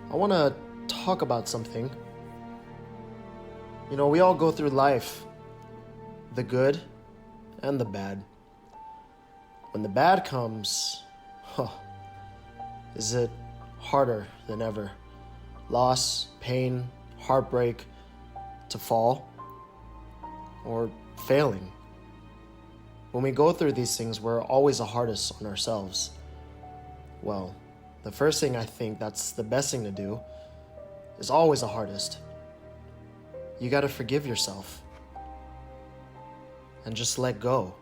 I want to talk about something. We all go through life, the good and the bad. When the bad comes, is it harder than ever? Loss, pain, heartbreak, to fall, or failing. When we go through these things, we're always the hardest on ourselves. Well, the first thing I think that's the best thing to do is always the hardest. You gotta forgive yourself and just let go.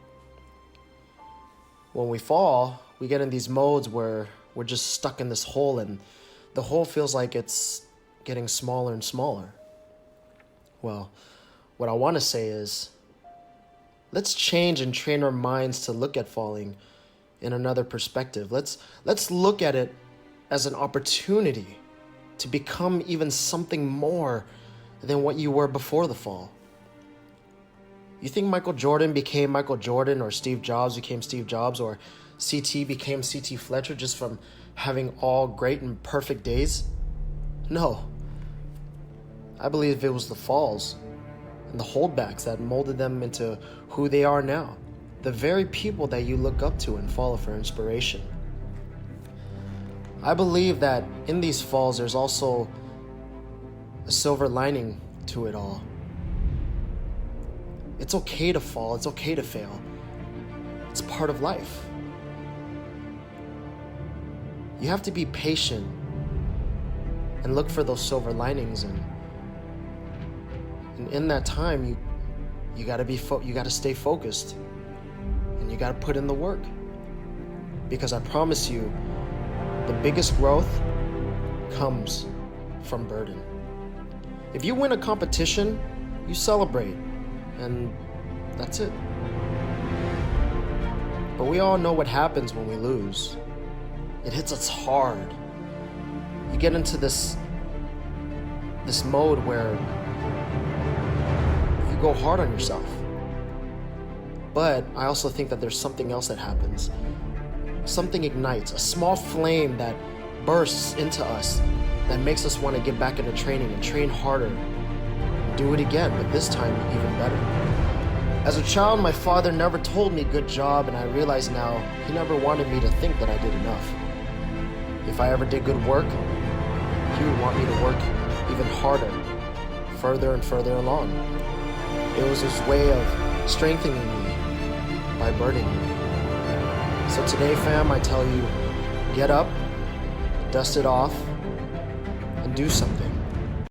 When we fall, we get in these modes where we're just stuck in this hole, and the hole feels like it's getting smaller and smaller. Well, what I want to say is, let's change and train our minds to look at falling in another perspective. Let's look at it as an opportunity to become even something more than what you were before the fall. You think Michael Jordan became Michael Jordan, or Steve Jobs became Steve Jobs, or CT became CT Fletcher just from having all great and perfect days? No. I believe it was the falls and the holdbacks that molded them into who they are now. The very people that you look up to and follow for inspiration. I believe that in these falls, there's also a silver lining to it all. It's okay to fall. It's okay to fail. It's part of life. You have to be patient and look for those silver linings, and in that time, you gotta stay focused, and you gotta put in the work. Because I promise you, the biggest growth comes from burden. If you win a competition, you celebrate, and that's it. But we all know what happens when we lose. It hits us hard. You get into this mode where you go hard on yourself. But I also think that there's something else that happens. Something ignites, a small flame that bursts into us, that makes us want to get back into training and train harder. Do it again, but this time even better. As a child, my father never told me good job, and I realize now he never wanted me to think that I did enough. If I ever did good work, he would want me to work even harder, further and further along. It was his way of strengthening me by burdening me. So today, fam, I tell you, get up, dust it off, and do something.